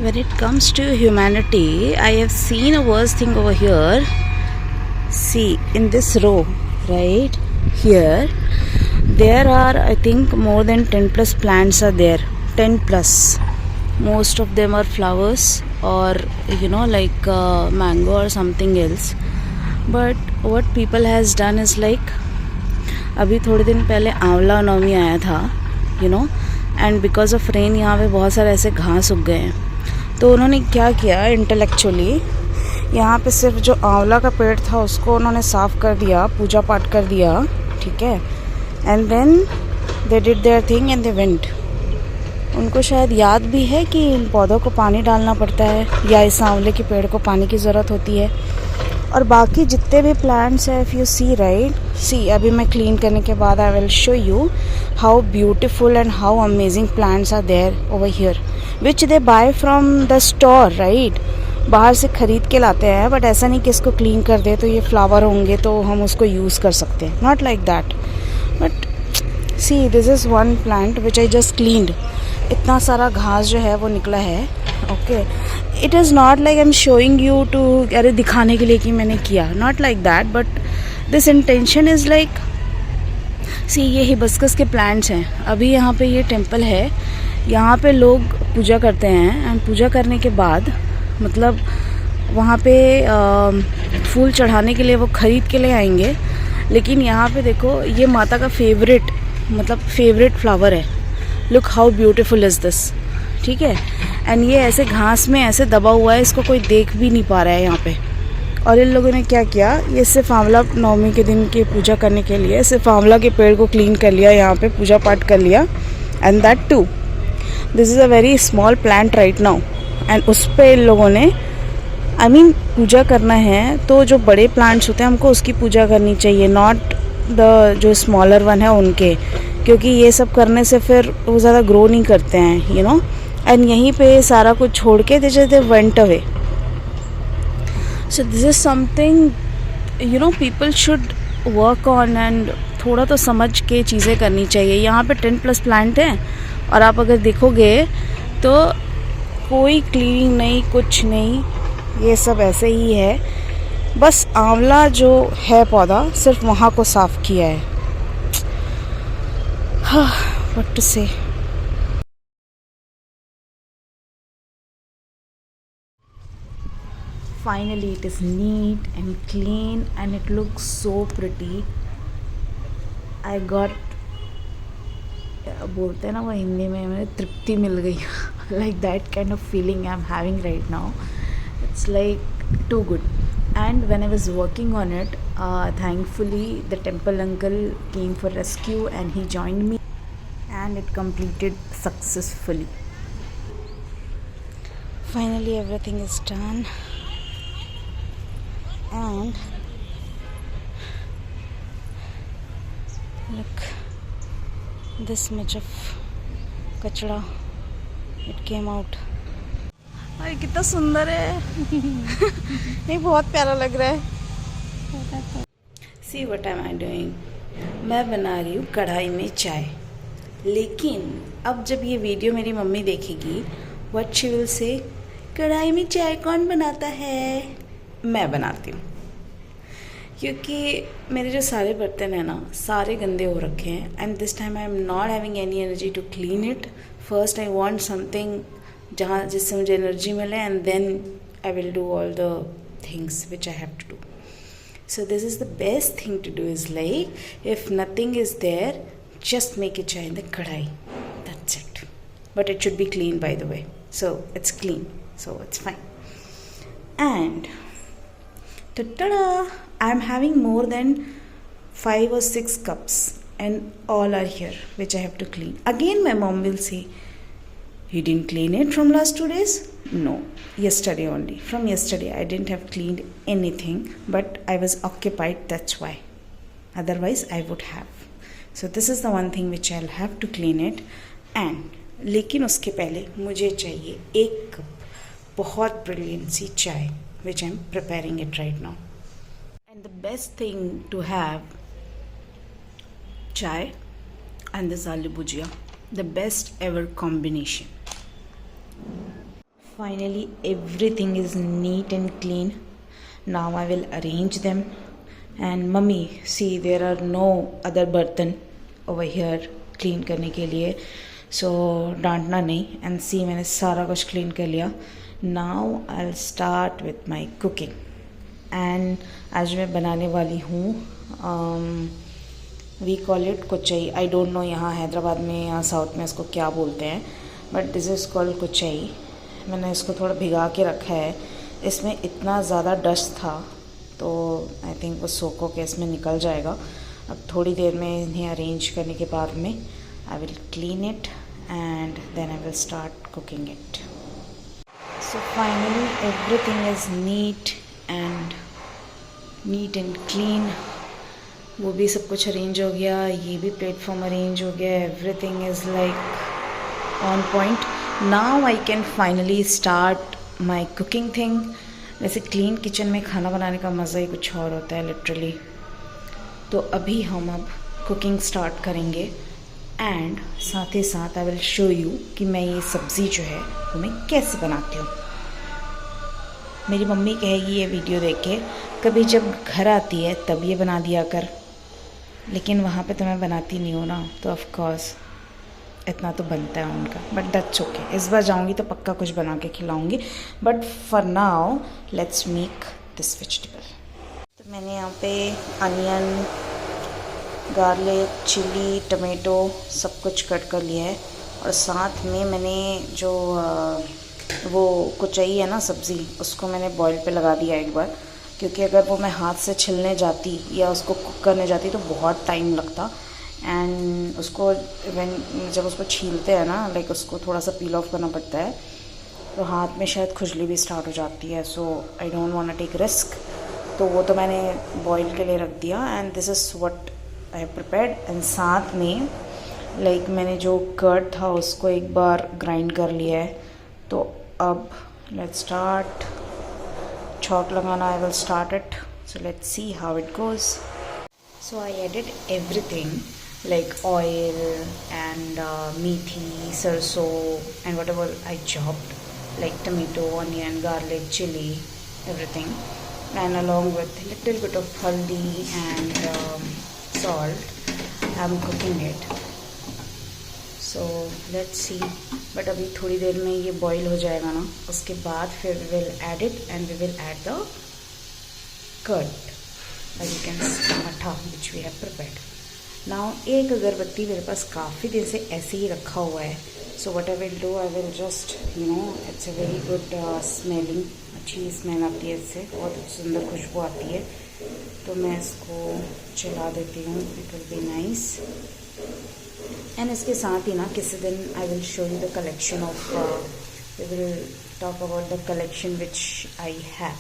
When it comes to humanity, I have seen a worse thing over here. See, in this row, right here, there are, I think, more than 10 plus plants are there. 10 plus. Most of them are flowers or like mango or something else. But what people has done is like, अभी थोड़े दिन पहले आंवला नवमी आया था, and because of rain यहाँ पे बहुत सारे ऐसे घास उग गए हैं. तो उन्होंने क्या किया इंटेलेक्चुअली, यहाँ पे सिर्फ जो आंवला का पेड़ था उसको उन्होंने साफ़ कर दिया, पूजा पाठ कर दिया, ठीक है. And then they did their thing and they went. उनको शायद याद भी है कि इन पौधों को पानी डालना पड़ता है या इस आंवले के पेड़ को पानी की ज़रूरत होती है. और बाकी जितने भी प्लांट्स हैं, if you see right, see अभी मैं क्लीन करने के बाद I will show you how beautiful and how amazing plants are there over here, which they buy from the store right. बाहर से ख़रीद के लाते हैं, बट ऐसा नहीं कि इसको क्लीन कर दे तो ये फ्लावर होंगे तो हम उसको यूज़ कर सकते हैं, not like that. But see this is one plant which I just cleaned. इतना सारा घास जो है वो निकला है. Okay, it is not like I am showing you too, अरे दिखाने के लिए कि मैंने किया, not like that. But this intention is like, see ये हिबिस्कस के प्लांट्स हैं. अभी यहाँ पे ये टेम्पल है, यहाँ पे लोग पूजा करते हैं एंड पूजा करने के बाद मतलब वहाँ पे फूल चढ़ाने के लिए वो ख़रीद के ले आएंगे. लेकिन यहाँ पे देखो, ये माता का फेवरेट फ्लावर है. Look how beautiful is this, ठीक है. एंड ये ऐसे घास में ऐसे दबा हुआ है, इसको कोई देख भी नहीं पा रहा है यहाँ पे. और इन लोगों ने क्या किया, ये सिर्फ आंवला नवमी के दिन की पूजा करने के लिए सिर्फ आंवला के पेड़ को क्लीन कर लिया, यहाँ पे पूजा पाठ कर लिया. And that too, this is a very small plant right now. And उस पर इन लोगों ने पूजा करना है तो जो बड़े प्लांट्स होते हैं हमको उसकी पूजा करनी चाहिए, नॉट द जो स्मॉलर वन है उनके, क्योंकि ये सब करने से फिर वो ज़्यादा ग्रो नहीं करते हैं एंड यहीं पे सारा कुछ छोड़ के they went away. So this is something people should work on and थोड़ा तो समझ के चीज़ें करनी चाहिए. यहाँ पे 10 प्लस प्लांट हैं और आप अगर देखोगे तो कोई क्लीनिंग नहीं, कुछ नहीं, ये सब ऐसे ही है. बस आंवला जो है पौधा सिर्फ वहाँ को साफ़ किया है. व्हाट टू से. Finally it is neat and clean and it looks so pretty. I got, बोलते हैं ना वो हिंदी में, मुझे तृप्ति मिल गई. Like that kind of feeling I'm having right now. It's like too good. And when I was working on it, thankfully the temple uncle came for rescue and he joined me and it completed successfully. Finally everything is done. And look, this much of कचड़ा it came out. अरे कितना सुंदर है. नहीं, बहुत प्यारा लग रहा है. See what am I doing? मैं बना रही हूँ कढ़ाई में चाय. लेकिन अब जब ये वीडियो मेरी मम्मी देखेगी, what she will say, कढ़ाई में चाय कौन बनाता है? मैं बनाती हूँ. क्योंकि मेरे जो सारे बर्तन हैं ना, सारे गंदे हो रखे हैं and this time I am not having any energy to clean it. First I want something जिससे मुझे एनर्जी मिले and then I will do all the things which I have to do. So this is the best thing to do is like if nothing is there, just make it chai in the kadhai, that's it. But it should be clean by the way, so it's clean, so it's fine. And ta-da! I'm having more than 5 or 6 cups and all are here which I have to clean. Again my mom will say, you didn't clean it from last 2 days? No, yesterday only. From yesterday I didn't have cleaned anything, but I was occupied, that's why. Otherwise I would have. So this is the one thing which I'll have to clean it. And लेकिन उसके पहले मुझे चाहिए 1 cup बहुत brilliant सी चाय, which I'm preparing it right now. And the best thing to have chai and this aloo bhujia, the best ever combination. Finally, everything is neat and clean. Now I will arrange them. And mummy, see, there are no other burtan over here clean करने के लिए. So डांटना नहीं. And see, मैंने सारा कुछ clean कर लिया. Now I'll start with my cooking. And आज मैं बनाने वाली हूँ वी कॉल इट कुचई. आई डोंट नो यहाँ हैदराबाद में, यहाँ साउथ में इसको क्या बोलते हैं, but this is called Kuchai. मैंने इसको थोड़ा भिगा के रखा है. इसमें इतना ज़्यादा डस्ट था तो आई थिंक वो सोको के इसमें निकल जाएगा. अब थोड़ी देर में इन्हें अरेंज करने के बाद में I will clean it and then I will start cooking it. So finally everything is neat and clean. वो भी सब कुछ अरेंज हो गया, ये भी प्लेटफॉर्म अरेंज हो गया. Everything is like on point. Now I can finally start my cooking thing. वैसे क्लीन किचन में खाना बनाने का मज़ा ही कुछ और होता है लिटरली. तो अभी हम अब कुकिंग स्टार्ट करेंगे एंड साथ ही साथ आई विल शो यू कि मैं ये सब्ज़ी जो है वो मैं कैसे बनाती हूँ. मेरी मम्मी कहेगी ये वीडियो देख के, कभी जब घर आती है तब ये बना दिया कर, लेकिन वहाँ पे तो मैं बनाती नहीं हूँ ना, तो ऑफ कोर्स इतना तो बनता है उनका. But that's okay. इस बार जाऊँगी तो पक्का कुछ बना के खिलाऊँगी. But for now let's make this vegetable. तो मैंने यहाँ पे अनियन, गार्लिक, चिली, टमाटो सब कुछ कट कर लिया है. और साथ में मैंने जो वो कुचई है ना सब्ज़ी, उसको मैंने बॉईल पे लगा दिया एक बार, क्योंकि अगर वो मैं हाथ से छिलने जाती या उसको कुक करने जाती तो बहुत टाइम लगता. एंड उसको जब उसको छीलते हैं ना, लाइक उसको थोड़ा सा पील ऑफ करना पड़ता है, तो हाथ में शायद खुजली भी स्टार्ट हो जाती है. So I don't want to take risk. तो वो तो मैंने बॉईल के लिए रख दिया and this is what I have prepared. And साथ में लाइक मैंने जो कर्ड था उसको एक बार ग्राइंड कर लिया है. तो अब लेट्स स्टार्ट. चॉक लगाना I will start it. So let's see how it goes. So I added everything like oil and methi, sarso and whatever I chopped, like tomato, onion, garlic, chili, everything, and along with a little bit of haldi and salt I'm cooking it. So let's see. but abhi थोड़ी देर में ये boil हो जाएगा ना, उसके बाद फिर we will add it and we will add the curd, as you can see, matha which we have prepared. Now एक अगरबत्ती मेरे पास काफ़ी दिन से ऐसे ही रखा हुआ है. So what I will do, I will just it's a very good smelling, अच्छी स्मेल आती है इससे, बहुत सुंदर खुशबू आती है. तो मैं इसको चला देती हूँ. It will be nice. And इसके साथ ही ना किसी दिन I will show you the collection of, we will talk about the collection which I have.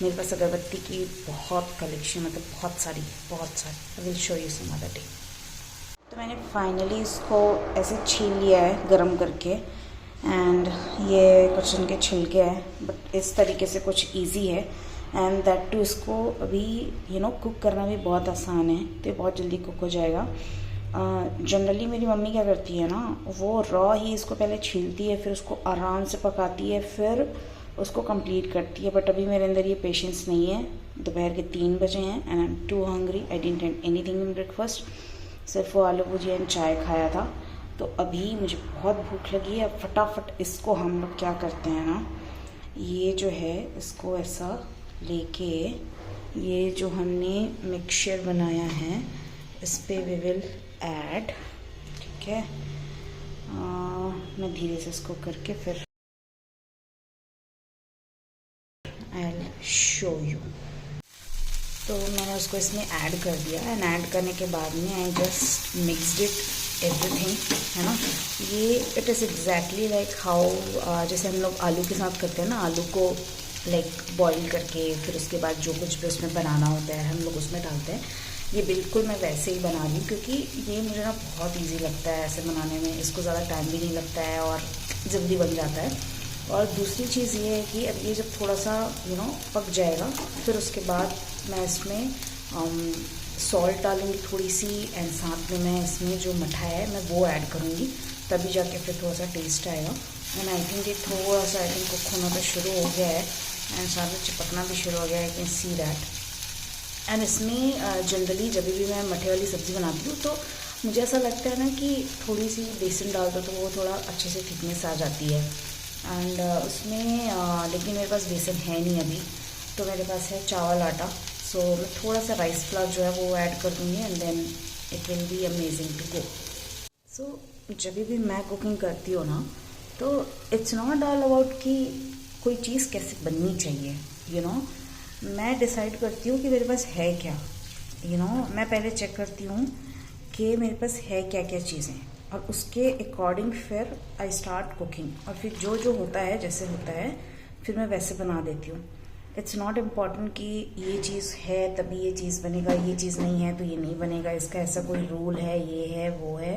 मेरे पास अगरबत्ती की बहुत कलेक्शन, मतलब बहुत सारी. I will show you some other day. तो मैंने फाइनली इसको ऐसे छील लिया है गरम करके. एंड ये कुछ इनके छिलके हैं, बट इस तरीके से कुछ इजी है. एंड दैट टू इसको अभी कुक करना भी बहुत आसान है, तो ये बहुत जल्दी कुक हो जाएगा. जनरली मेरी मम्मी क्या करती है ना, वो रॉ ही इसको पहले छीलती है, फिर उसको आराम से पकाती है, फिर उसको कंप्लीट करती है. बट अभी मेरे अंदर ये पेशेंस नहीं है. दोपहर के 3 बजे हैं and I am too hungry. I didn't have anything in breakfast, सिर्फ वो आलू भुजिया एंड चाय खाया था. तो अभी मुझे बहुत भूख लगी है. अब फटाफट इसको हम लोग क्या करते हैं ना, ये जो है इसको ऐसा लेके, ये जो हमने मिक्सचर बनाया है इस पर वी विल ऐड. ठीक है, मैं धीरे से इसको करके फिर I'll show you. तो मैंने उसको इसमें ऐड कर दिया. एंड ऐड करने के बाद में I just mixed it everything, है ना. ये it is exactly like how, जैसे हम लोग आलू के साथ करते हैं ना, आलू को लाइक बॉईल करके फिर उसके बाद जो कुछ भी उसमें बनाना होता है हम लोग उसमें डालते हैं. ये बिल्कुल मैं वैसे ही बना रही हूँ, क्योंकि ये मुझे ना बहुत ईजी लगता है ऐसे बनाने में. इसको ज़्यादा टाइम भी नहीं लगता है और जल्दी बन जाता है. और दूसरी चीज़ ये है कि अब ये जब थोड़ा सा पक जाएगा, फिर उसके बाद मैं इसमें सॉल्ट डालूँगी थोड़ी सी. एंड साथ में मैं इसमें जो मठा है मैं वो ऐड करूँगी, तभी जाके फिर थोड़ा सा टेस्ट आएगा. एंड आई थिंक ये थोड़ा सा कुक होना तो शुरू हो गया है एंड साथ में चिपकना भी शुरू हो गया है, I can see that. And इसमें जनरली जब भी मैं मठे वाली सब्ज़ी बनाती हूँ तो मुझे ऐसा लगता है ना कि थोड़ी सी बेसन डाल दो तो वो थोड़ा अच्छे से थिकनेस आ जाती है। एंड उसमें लेकिन मेरे पास बेसन है नहीं अभी, तो मेरे पास है चावल आटा। सो मैं थोड़ा सा राइस फ्लावर जो है वो ऐड कर दूँगी and then it will be amazing to go. So जब भी मैं कुकिंग करती हूँ ना तो इट्स नॉट ऑल अबाउट कि कोई चीज़ कैसे बननी चाहिए, यू नो। मैं डिसाइड करती हूँ कि मेरे पास है क्या, यू नो। मैं पहले चेक करती हूँ कि मेरे पास है क्या क्या चीज़ें, और उसके अकॉर्डिंग फिर आई स्टार्ट कुकिंग। और फिर जो जो होता है जैसे होता है फिर मैं वैसे बना देती हूँ। इट्स नॉट इम्पॉर्टेंट कि ये चीज़ है तभी ये चीज़ बनेगा, ये चीज़ नहीं है तो ये नहीं बनेगा, इसका ऐसा कोई रूल है, ये है वो है,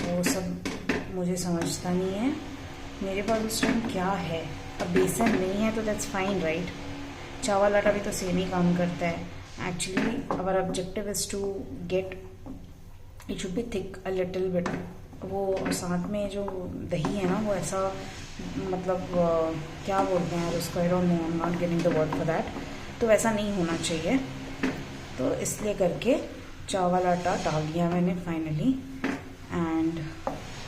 वो सब मुझे समझता नहीं है। मेरे पास उस टाइम क्या है, अब बेसन नहीं है तो दैट्स फाइन राइट। चावल आटा भी तो सेम ही काम करता है। Actually our objective is to get it should be thick a little bit. वो साथ में जो दही है ना वो ऐसा मतलब क्या बोलते हैं यार उसको, आई don't no, I am not getting the word for that. तो वैसा नहीं होना चाहिए, तो इसलिए करके चावल आटा डाल दिया मैंने फाइनली। एंड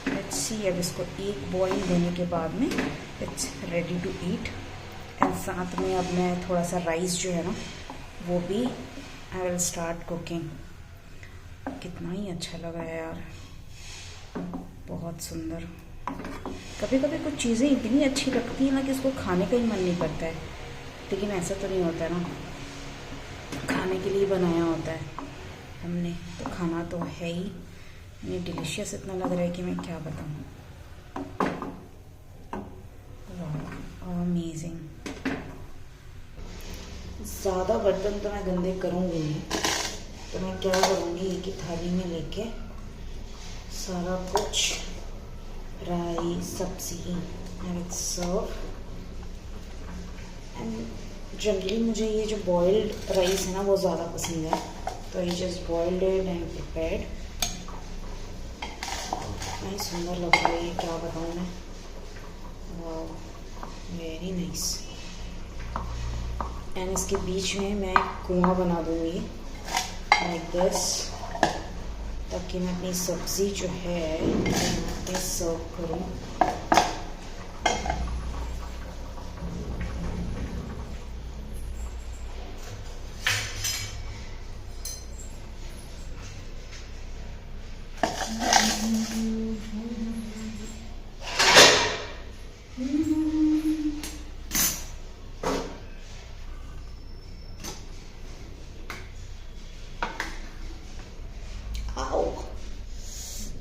लेट्स सी, अब इसको एक बॉईल देने के बाद में it's ready to eat. And साथ में अब मैं थोड़ा सा राइस जो है ना वो भी आई विल स्टार्ट कुकिंग। कितना ही अच्छा लगा है यार, बहुत सुंदर। कभी कभी कुछ चीज़ें इतनी अच्छी लगती है ना कि उसको खाने का ही मन नहीं करता है, लेकिन ऐसा तो नहीं होता है ना, खाने के लिए बनाया होता है हमने, तो खाना तो है ही। ये डिलीशियस इतना लग रहा है कि मैं क्या बताऊँ। अमेजिंग। ज़्यादा बर्तन तो मैं गंदे करूँगी नहीं, तो मैं क्या करूँगी एक ही थाली में लेके सारा कुछ राइस सब्जी एंड सर्व। एंड जनरली मुझे ये जो बॉइल्ड राइस है ना वो ज़्यादा पसंद है, तो I just boiled it and prepared. नहीं सुंदर लग रहा है ये, क्या बताऊँ मैं। Very nice. एंड इसके बीच में मैं कुआं बना दूँगी लाइक दिस, ताकि मैं अपनी सब्ज़ी जो है यहाँ पे सर्व करूँ।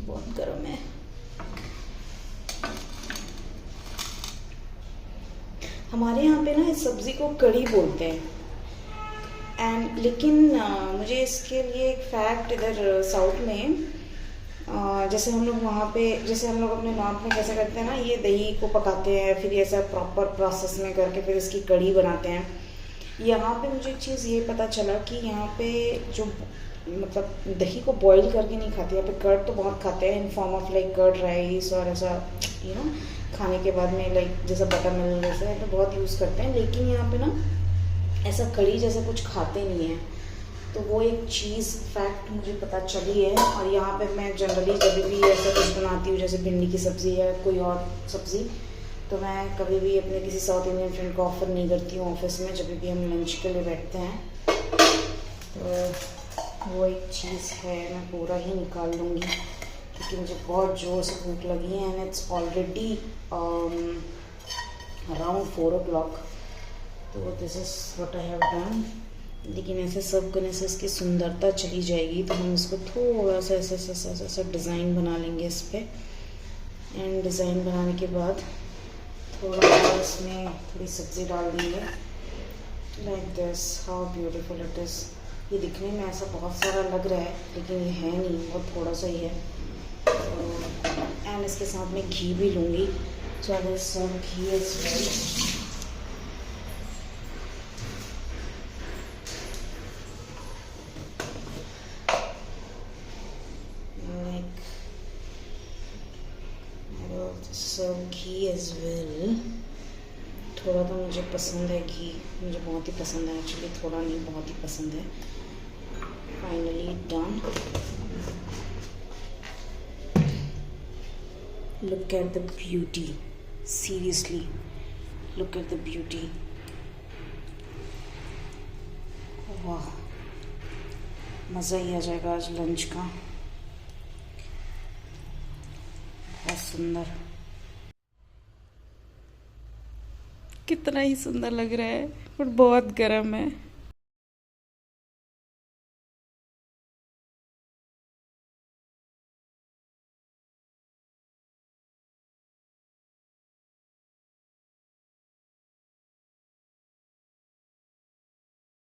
बहुत गर्म है। हमारे यहाँ पे ना इस सब्ज़ी को कड़ी बोलते हैं। एंड लेकिन मुझे इसके लिए एक फैक्ट, इधर साउथ में जैसे हम लोग वहाँ पे, जैसे हम लोग अपने नॉर्थ में कैसे करते हैं ना, ये दही को पकाते हैं फिर ऐसा प्रॉपर प्रोसेस में करके फिर इसकी कड़ी बनाते हैं। यहाँ पे मुझे एक चीज़ ये पता चला कि यहाँ पे जो मतलब दही को बॉईल करके नहीं खाते, यहाँ पे कर्ड तो बहुत खाते हैं in form of like curd rice, और ऐसा यू नो खाने के बाद में लाइक जैसा बटर मिल्क जैसा तो बहुत यूज़ करते हैं। लेकिन यहाँ पे ना ऐसा कड़ी जैसा कुछ खाते नहीं हैं, तो वो एक चीज़ फैक्ट मुझे पता चली है। और यहाँ पे मैं जनरली जब भी ऐसा कुछ बनाती हूँ जैसे भिंडी की सब्ज़ी या कोई और सब्ज़ी, तो मैं कभी भी अपने किसी साउथ इंडियन फ्रेंड को ऑफ़र नहीं करती हूँ ऑफिस में जब भी हम लंच के लिए बैठते हैं। तो वो एक चीज़ है, मैं पूरा ही निकाल लूँगी क्योंकि मुझे बहुत ज़ोर से भूख लगी है। And it's already around 4 o'clock। तो this is what I have done. लेकिन ऐसे सब करने से इसकी सुंदरता चली जाएगी, तो हम इसको थोड़ा सा ऐसा डिज़ाइन बना लेंगे इस पर। एंड डिज़ाइन बनाने के बाद थोड़ा इसमें थोड़ी सब्ज़ी डाल देंगे like this. How beautiful it is. ये दिखने में ऐसा बहुत सारा लग रहा है लेकिन ये है नहीं, बहुत थोड़ा सा ही है। एंड इसके साथ में घी भी लूँगी, so I will serve ghee as well. some ghee as well. थोड़ा तो मुझे पसंद है घी, मुझे बहुत ही पसंद है एक्चुअली, थोड़ा नहीं बहुत ही पसंद है. Finally done. Look at the beauty. Seriously, look at the beauty. वाह, मज़ा ही आ जाएगा आज लंच का. बहुत सुंदर, कितना ही सुंदर लग रहा है, पर बहुत गर्म है.